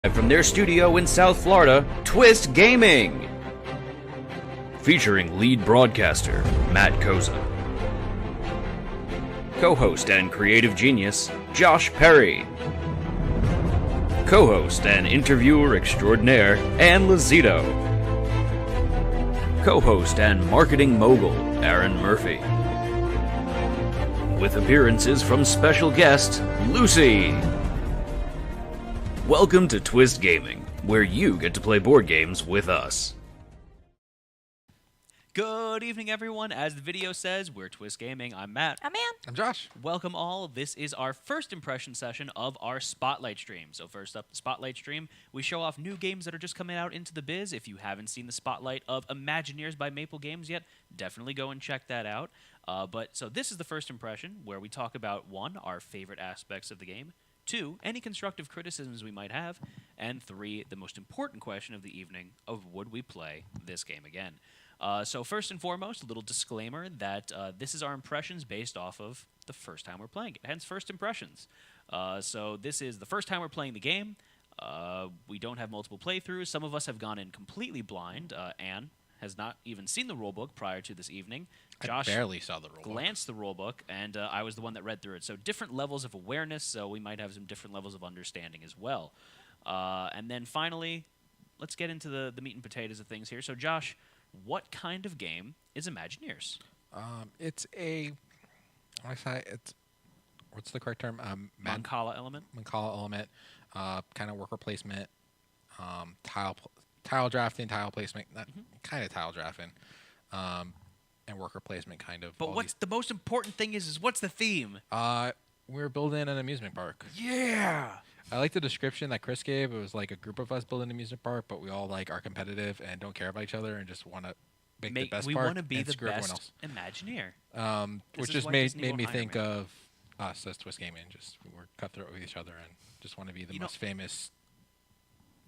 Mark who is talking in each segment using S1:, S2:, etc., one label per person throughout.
S1: From their studio in South Florida, Twist Gaming. Featuring lead broadcaster, Matt Koza. Co-host and creative genius, Josh Perry. Co-host and interviewer extraordinaire, Ann Lazito. Co-host and marketing mogul, Aaron Murphy. With appearances from special guest, Lucy. Welcome to Twist Gaming, where you get to play board games with us.
S2: Good evening, everyone. As the video says, we're Twist Gaming. I'm Matt.
S3: I'm Ann.
S4: I'm Josh.
S2: Welcome all. This is our first impression session of our Spotlight stream. So first up, the Spotlight stream, we show off new games that are just coming out into the biz. If you haven't seen the Spotlight of Imagineers by Maple Games yet, definitely go and check that out. So this is the first impression, where we talk about, 1, our favorite aspects of the game, 2, any constructive criticisms we might have, and 3, the most important question of the evening of would we play this game again. So first and foremost, a little disclaimer that this is our impressions based off of the first time we're playing it, hence first impressions. So this is the first time we're playing the game. We don't have multiple playthroughs. Some of us have gone in completely blind. Anne has not even seen the rulebook prior to this evening. Josh
S4: I barely saw the rulebook.
S2: Glanced the rulebook, and I was the one that read through it. So different levels of awareness, so we might have some different levels of understanding as well. And then finally, let's get into the meat and potatoes of things here. So Josh, what kind of game is Imagineers?
S4: It's what's the correct term?
S2: Mancala element?
S4: Mancala element, kind of worker placement, tile drafting, tile placement, kind of tile drafting, and worker placement kind of.
S2: But what's the most important thing is what's the theme?
S4: We're building an amusement park.
S2: Yeah!
S4: I like the description that Chris gave. It was like a group of us building an amusement park, but we all are competitive and don't care about each other and just want to make the best
S2: we
S4: park.
S2: Want to be
S4: and
S2: the
S4: screw everyone
S2: best
S4: else.
S2: Imagineer.
S4: Which just made me think of us as Twist Gaming. Just we're cutthroat with each other and just want to be the most famous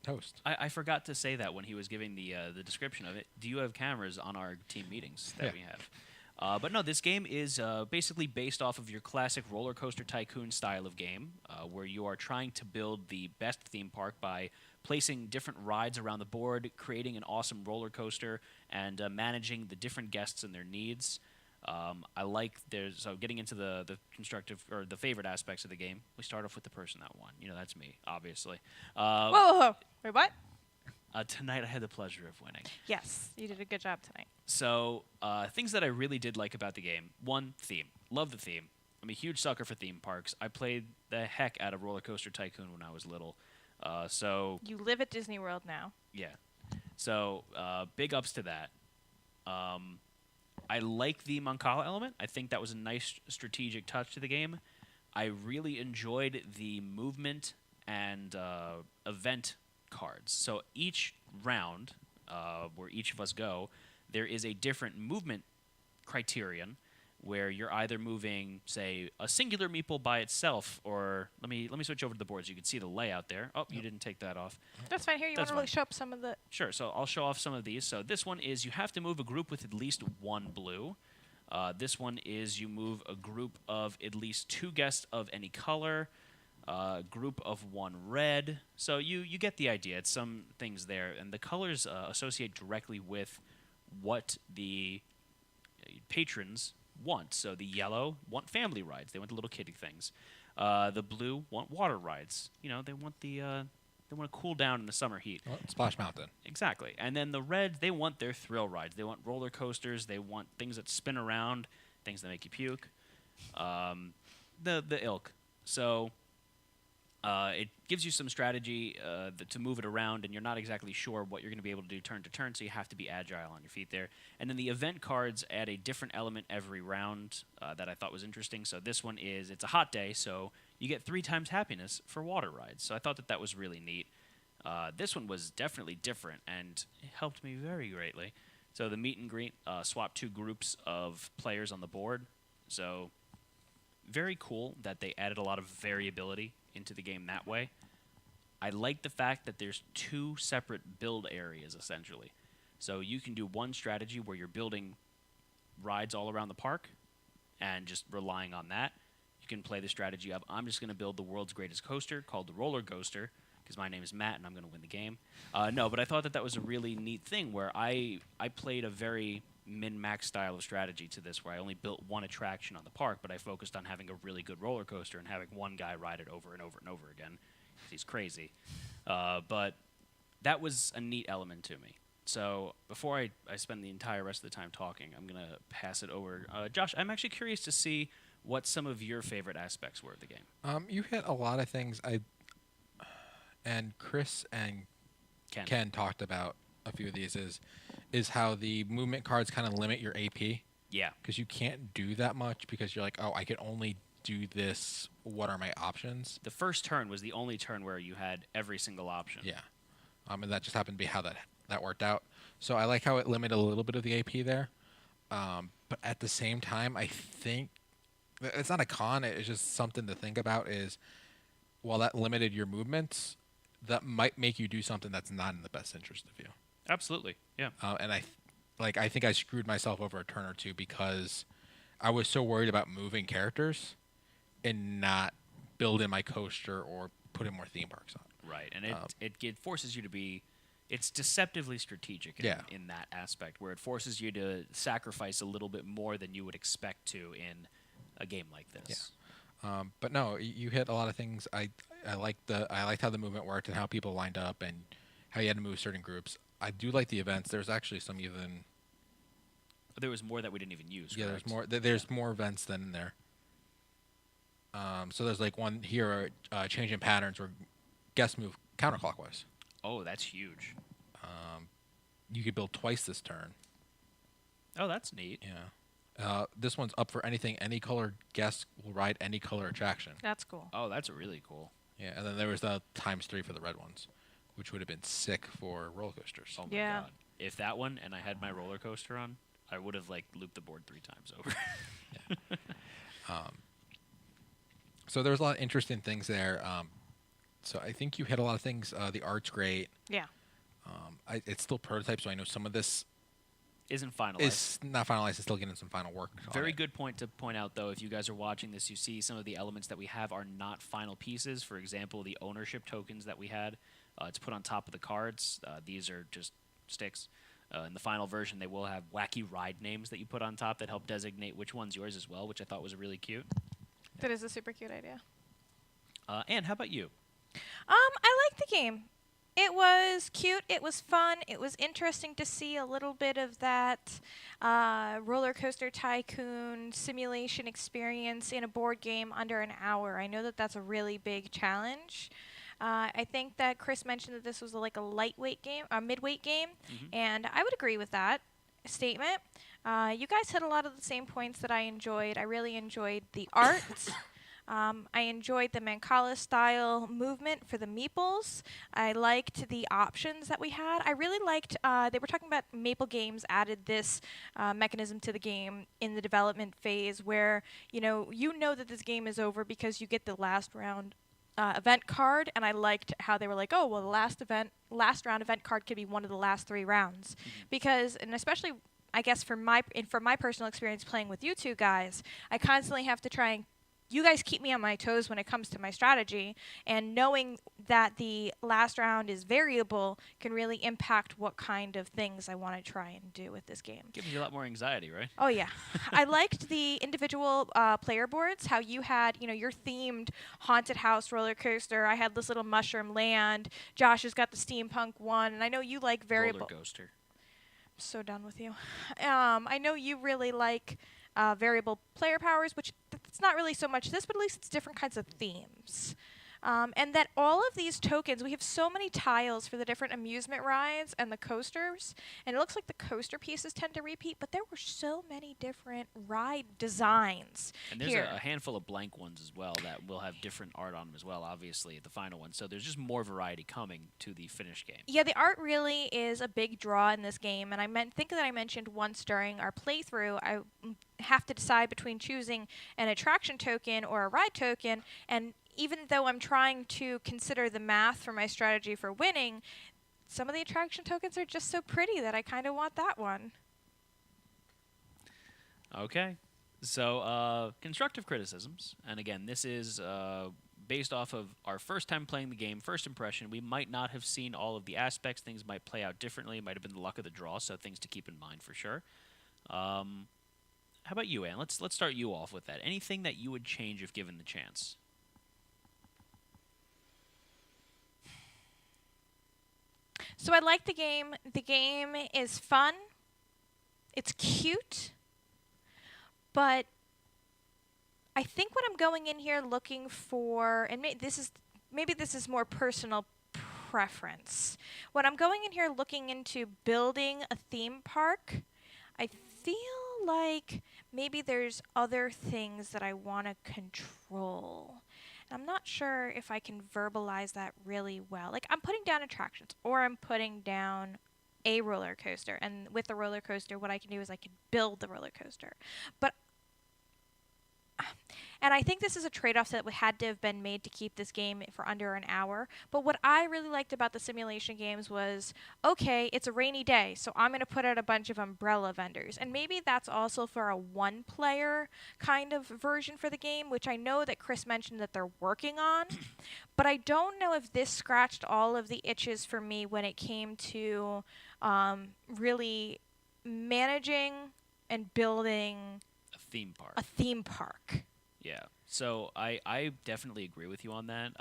S4: host.
S2: I forgot to say that when he was giving the description of it. Do you have cameras on our team meetings that we have? But no, this game is basically based off of your classic roller coaster tycoon style of game, where you are trying to build the best theme park by placing different rides around the board, creating an awesome roller coaster, and managing the different guests and their needs. So getting into the constructive or the favorite aspects of the game, we start off with the person that won. You know, that's me, obviously.
S3: Whoa. Wait, what?
S2: Tonight I had the pleasure of winning.
S3: Yes, you did a good job tonight.
S2: So, things that I really did like about the game. 1, theme. Love the theme. I'm a huge sucker for theme parks. I played the heck out of Roller Coaster Tycoon when I was little.
S3: You live at Disney World now.
S2: Yeah. So, big ups to that. I like the Mancala element. I think that was a nice strategic touch to the game. I really enjoyed the movement and event cards. So each round, where each of us go, there is a different movement criterion where you're either moving, say, a singular meeple by itself, or let me switch over to the board so you can see the layout there. Oh, you didn't take that off.
S3: That's fine. Here, you want to really show up some of the...
S2: Sure, so I'll show off some of these. So this one is you have to move a group with at least 1 blue. This one is you move a group of at least 2 guests of any color. Group of 1 red. So you get the idea. It's some things there. And the colors associate directly with what the patrons want. So the yellow want family rides. They want the little kiddie things. The blue want water rides. You know, they want they want to cool down in the summer heat.
S4: Well, Splash Mountain.
S2: Exactly. And then the red, they want their thrill rides. They want roller coasters. They want things that spin around, things that make you puke. The ilk. So... it gives you some strategy to move it around, and you're not exactly sure what you're going to be able to do turn to turn, so you have to be agile on your feet there. And then the event cards add a different element every round that I thought was interesting. So this one is, it's a hot day, so you get 3 times happiness for water rides. So I thought that was really neat. This one was definitely different, and it helped me very greatly. So the meet and greet swapped 2 groups of players on the board. So very cool that they added a lot of variability into the game that way. I like the fact that there's 2 separate build areas, essentially. So you can do one strategy where you're building rides all around the park and just relying on that. You can play the strategy of, I'm just going to build the world's greatest coaster called the Roller Coaster, because my name is Matt and I'm going to win the game. No, but I thought that was a really neat thing where I played a very min-max style of strategy to this, where I only built one attraction on the park, but I focused on having a really good roller coaster and having one guy ride it over and over and over again. He's crazy. But that was a neat element to me. So before I spend the entire rest of the time talking, I'm going to pass it over. Josh, I'm actually curious to see what some of your favorite aspects were of the game.
S4: You hit a lot of things. And Chris and Ken talked about a few of these is how the movement cards kind of limit your AP.
S2: Yeah.
S4: Because you can't do that much because you're like, oh, I can only do this. What are my options?
S2: The first turn was the only turn where you had every single option.
S4: Yeah. And that just happened to be how that worked out. So I like how it limited a little bit of the AP there. But at the same time, I think it's not a con. It's just something to think about is while that limited your movements, that might make you do something that's not in the best interest of you.
S2: Absolutely, yeah.
S4: And I think I screwed myself over a turn or two because I was so worried about moving characters and not building my coaster or putting more theme parks on.
S2: Right, and it forces you to be. It's deceptively strategic in that aspect, where it forces you to sacrifice a little bit more than you would expect to in a game like this.
S4: Yeah. But no, you hit a lot of things. I liked how the movement worked and how people lined up and how you had to move certain groups. I do like the events. There's actually some even.
S2: There was more that we didn't even use.
S4: Yeah,
S2: correct?
S4: there's more. There's more events than in there. So there's like one here, changing patterns where guests move counterclockwise.
S2: Oh, that's huge.
S4: You could build twice this turn.
S2: Oh, that's neat.
S4: Yeah. This one's up for anything. Any colored guest will ride any color attraction.
S3: That's cool.
S2: Oh, that's really cool.
S4: Yeah, and then there was the ×3 for the red ones, which would have been sick for roller coasters.
S2: Oh my god! If that one and I had my roller coaster on, I would have looped the board 3 times over.
S4: Yeah. So there's a lot of interesting things there. So I think you hit a lot of things. The art's great.
S3: Yeah.
S4: It's still prototype, so I know some of this
S2: isn't finalized.
S4: It's not finalized. It's still getting some final work.
S2: Very good point to point out, though. If you guys are watching this, you see some of the elements that we have are not final pieces. For example, the ownership tokens that we had, it's put on top of the cards. These are just sticks. In the final version, they will have wacky ride names that you put on top that help designate which one's yours as well, which I thought was really cute.
S3: That is a super cute idea.
S2: Anne, how about you?
S3: I liked the game. It was cute. It was fun. It was interesting to see a little bit of that roller coaster tycoon simulation experience in a board game under an hour. I know that that's a really big challenge. I think that Chris mentioned that this was like a lightweight game, a midweight game, and I would agree with that statement. You guys hit a lot of the same points that I enjoyed. I really enjoyed the art. I enjoyed the Mancala style movement for the meeples. I liked the options that we had. I really liked, they were talking about Maple Games added this mechanism to the game in the development phase where, you know that this game is over because you get the last round event card, and I liked how they were like, oh, well, the last round event card could be one of the last 3 rounds. Because, and especially, I guess from my personal experience playing with you two guys, I constantly have to try and you guys keep me on my toes when it comes to my strategy, and knowing that the last round is variable can really impact what kind of things I want to try and do with this game.
S2: Gives you a lot more anxiety, right?
S3: Oh, yeah. I liked the individual player boards, how you had, your themed haunted house roller coaster. I had this little mushroom land. Josh has got the steampunk one, and I know you like variable.
S2: Roller coaster.
S3: I'm so done with you. I know you really like variable player powers, which it's not really so much this, but at least it's different kinds of themes. And that all of these tokens, we have so many tiles for the different amusement rides and the coasters, and it looks like the coaster pieces tend to repeat, but there were so many different ride designs.
S2: And there's
S3: here.
S2: a handful of blank ones as well that will have different art on them as well, obviously, at the final one. So there's just more variety coming to the finished game.
S3: Yeah, the art really is a big draw in this game, and I think that I mentioned once during our playthrough, I have to decide between choosing an attraction token or a ride token, and even though I'm trying to consider the math for my strategy for winning, some of the attraction tokens are just so pretty that I kind of want that one.
S2: Okay. So, constructive criticisms. And again, this is based off of our first time playing the game, first impression, we might not have seen all of the aspects. Things might play out differently. It might have been the luck of the draw, so things to keep in mind for sure. How about you, Ann? Let's start you off with that. Anything that you would change if given the chance?
S3: So I like the game. The game is fun. It's cute. But I think what I'm going in here looking for, and maybe this is more personal preference. When I'm going in here looking into building a theme park, I feel like maybe there's other things that I want to control. And I'm not sure if I can verbalize that really well. Like, I'm putting down attractions, or I'm putting down a roller coaster. And with the roller coaster, what I can do is I can build the roller coaster. And I think this is a trade-off that had to have been made to keep this game for under an hour. But what I really liked about the simulation games was, okay, it's a rainy day, so I'm going to put out a bunch of umbrella vendors. And maybe that's also for a one-player kind of version for the game, which I know that Chris mentioned that they're working on. But I don't know if this scratched all of the itches for me when it came to really managing and building
S2: A theme park.
S3: a theme park.
S2: Yeah. So I definitely agree with you on that.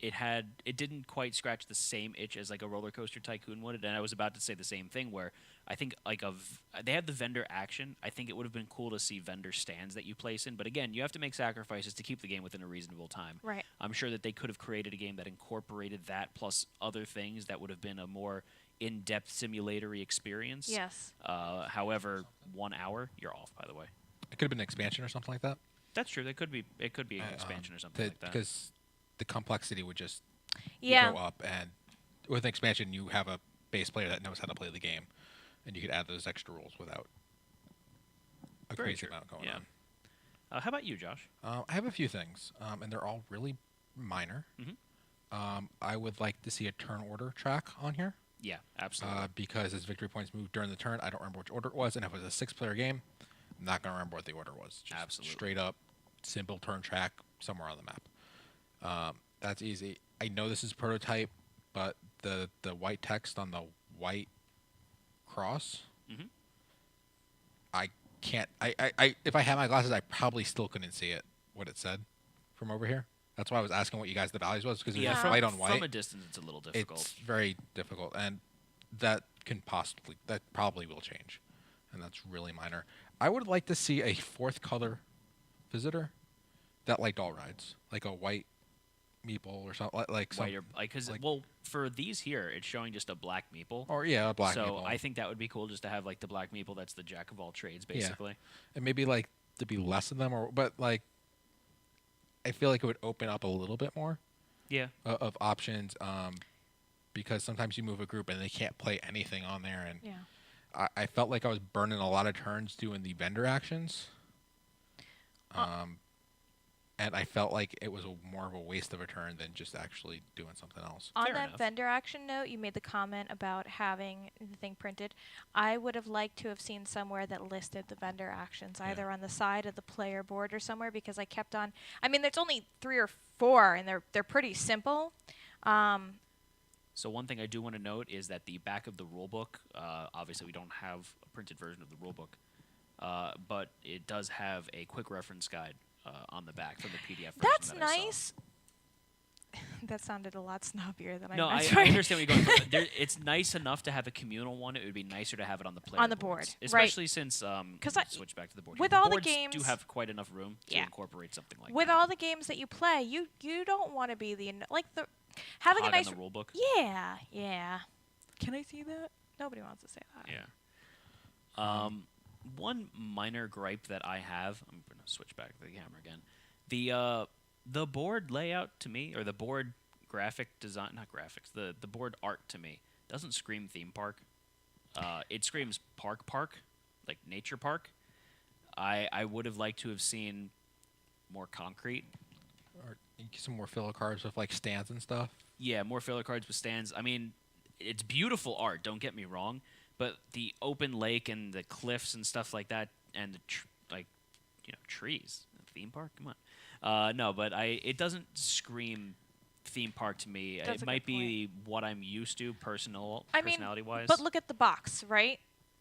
S2: It didn't quite scratch the same itch as like a roller coaster tycoon would, and I was about to say the same thing where I think like they had the vendor action. I think it would have been cool to see vendor stands that you place in, but again, you have to make sacrifices to keep the game within a reasonable time.
S3: Right.
S2: I'm sure that they could have created a game that incorporated that plus other things that would have been a more in-depth simulatory experience.
S3: Yes.
S2: However, 1 hour, you're off, by the way.
S4: It could have been an expansion or something like that.
S2: That's true. It could be an expansion or something like that.
S4: Because the complexity would just
S3: Yeah.
S4: go up, and with an expansion, you have a base player that knows how to play the game, and you could add those extra rules without a
S2: Very
S4: crazy
S2: true.
S4: amount going
S2: Yeah.
S4: on.
S2: How about you, Josh?
S4: I have a few things, and they're all really minor. I would like to see a turn order track on here.
S2: Yeah, absolutely.
S4: Because as victory points moved during the turn, I don't remember which order it was, and if it was a six-player game, I'm not going to remember what the order was. Just
S2: Absolutely.
S4: straight up, simple turn track somewhere on the map. That's easy. I know this is prototype, but the white text on the white cross, I can't. I if I had my glasses, I probably still couldn't see it. What it said from over here. That's why I was asking what you guys the values was, because it was
S2: from,
S4: white on white.
S2: From a distance, it's a little difficult.
S4: It's very difficult, and that probably will change, and that's really minor. I would like to see a fourth color visitor that liked all rides, like a white meeple or something, like some,
S2: Because
S4: like-
S2: well, for these here, it's showing just a black meeple.
S4: or a black
S2: so
S4: meeple.
S2: I think that would be cool just to have like the black meeple. That's the jack of all trades, basically.
S4: And maybe like to be less of them, but like I feel like it would open up a little bit more
S2: Yeah.
S4: of options, because sometimes you move a group and they can't play anything on there, and
S3: Yeah.
S4: I felt like I was burning a lot of turns doing the vendor actions. And I felt like it was more of a waste of a turn than just actually doing something else.
S3: On
S2: Fair
S3: that
S2: enough.
S3: vendor action note, you made the comment about having the thing printed. I would have liked to have seen somewhere that listed the vendor actions,
S4: Yeah.
S3: either on the side of the player board or somewhere, because I kept on. I mean, there's only 3 or 4, and they're pretty simple.
S2: So one thing I do want to note is that the back of the rulebook, obviously we don't have a printed version of the rulebook, but it does have a quick reference guide on the back from the PDF version.
S3: That's
S2: that I saw.
S3: nice. That sounded a lot snobbier than
S2: No,
S3: I meant.
S2: I understand where you're going. It's nice enough to have a communal one. It would be nicer to have it on the player
S3: On the
S2: boards,
S3: board, right.
S2: especially since
S3: 'Cause I-
S2: switch back to the board.
S3: with
S2: here.
S3: all the
S2: boards do
S3: games-
S2: have quite enough room to
S3: Yeah.
S2: incorporate something like
S3: With
S2: that.
S3: all the games that you play, you don't want to be having a
S2: Hog
S3: nice
S2: on the rule book.
S3: Yeah. Can I see that? Nobody wants to say that.
S2: Yeah. One minor gripe that I have, I'm going to switch back to the camera again. The board layout to me, or the board graphic design, not graphics, the board art to me doesn't scream theme park. It screams park, like nature park. I would have liked to have seen more concrete.
S4: Or some more filler cards with like stands and stuff.
S2: Yeah, more filler cards with stands. I mean, it's beautiful art, don't get me wrong, but the open lake and the cliffs and stuff like that, and the trees, a theme park, come No, but it doesn't scream theme park to me.
S3: That's
S2: It
S3: a
S2: might
S3: good
S2: be what I'm used to,
S3: I mean,
S2: personality-wise.
S3: but look at the box, right?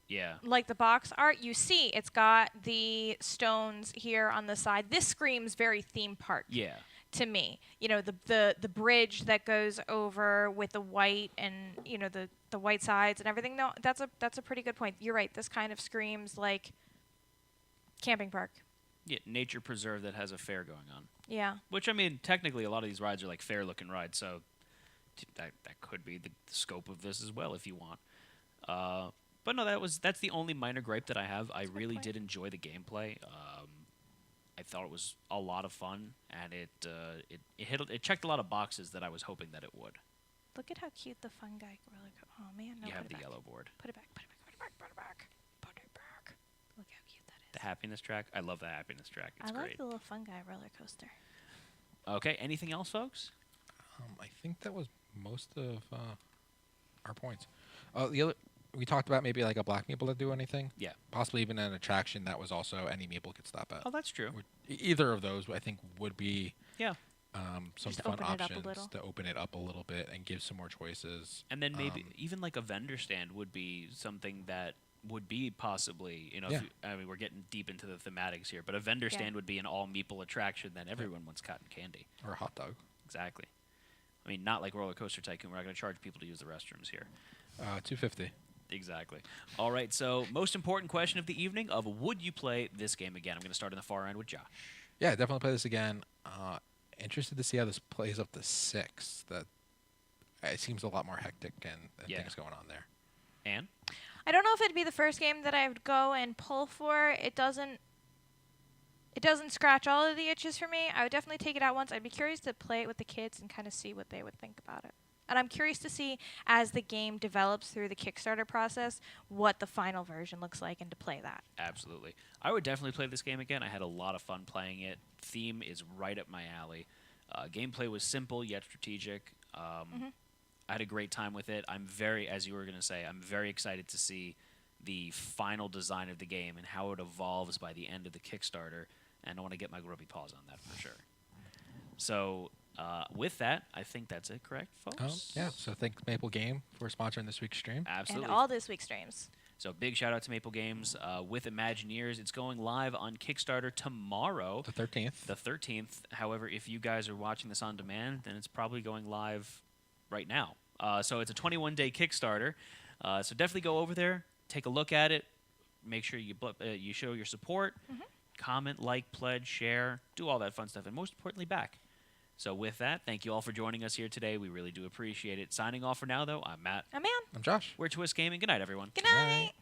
S2: Yeah.
S3: Like the box art, you see it's got the stones here on the side. This screams very theme park
S2: Yeah.
S3: to me. You know, the bridge that goes over with the white and, you know, the white sides and everything. No, that's a pretty good point. You're right. This kind of screams like camping park.
S2: Yeah, nature preserve that has a fair going on.
S3: Yeah.
S2: Which, I mean, technically a lot of these rides are like fair-looking rides, so that could be the scope of this as well if you want. But no, that's the only minor gripe that I have. I really
S3: point.
S2: did enjoy the gameplay. I thought it was a lot of fun, and it checked a lot of boxes that I was hoping that it would.
S3: Look at how cute the fun guy really. Oh man, no.
S2: You
S3: put
S2: have
S3: it
S2: the
S3: back.
S2: yellow board.
S3: Put it back. Put it back. Put it back. Put it back. Put it back. Look how cute that is.
S2: The happiness track. I love the happiness track. It's
S3: I like
S2: great.
S3: the little fun guy roller coaster.
S2: Okay, anything else, folks?
S4: I think that was most of our points. The other we talked about maybe like a black meeple to do anything.
S2: Yeah.
S4: Possibly even an attraction that was also any meeple could stop at.
S2: Oh, that's true.
S4: Either of those, I think, would be
S2: Yeah.
S4: some
S3: Just
S4: fun
S3: open it up a
S4: options
S3: little.
S4: to open it up a little bit and give some more choices.
S2: And then maybe even like a vendor stand would be something that would be possibly, you know,
S4: Yeah.
S2: I mean, we're getting deep into the thematics here, but a vendor
S3: Yeah.
S2: stand would be an all meeple attraction that everyone wants cotton candy.
S4: Or a hot dog.
S2: Exactly. I mean, not like Roller Coaster Tycoon. We're not going to charge people to use the restrooms here.
S4: $2.50.
S2: Exactly. All right, so most important question of the evening of would you play this game again? I'm going to start in the far end with Josh.
S4: Yeah, definitely play this again. Interested to see how this plays up to 6. That it seems a lot more hectic and
S2: Yeah.
S4: things going on there.
S2: Anne?
S3: I don't know if it'd be the first game that I would go and pull for. It doesn't scratch all of the itches for me. I would definitely take it out once. I'd be curious to play it with the kids and kind of see what they would think about it. And I'm curious to see, as the game develops through the Kickstarter process, what the final version looks like and to play that.
S2: Absolutely. I would definitely play this game again. I had a lot of fun playing it. Theme is right up my alley. Gameplay was simple yet strategic. I had a great time with it. I'm very, as you were going to say, I'm very excited to see the final design of the game and how it evolves by the end of the Kickstarter. And I want to get my grubby paws on that for sure. So with that, I think that's it, correct, folks?
S4: Yeah, so thanks Maple Game for sponsoring this week's stream.
S2: Absolutely.
S3: And all this week's streams.
S2: So big shout out to Maple Games with Imagineers. It's going live on Kickstarter tomorrow.
S4: The 13th.
S2: The 13th. However, if you guys are watching this on demand, then it's probably going live right now. So it's a 21-day Kickstarter. So definitely go over there, take a look at it, make sure you show your support, comment, like, pledge, share, do all that fun stuff, and most importantly, back. So with that, thank you all for joining us here today. We really do appreciate it. Signing off for now, though, I'm Matt.
S3: I'm Ann.
S4: I'm Josh.
S2: We're Twist Gaming. Good night, everyone.
S3: Good night.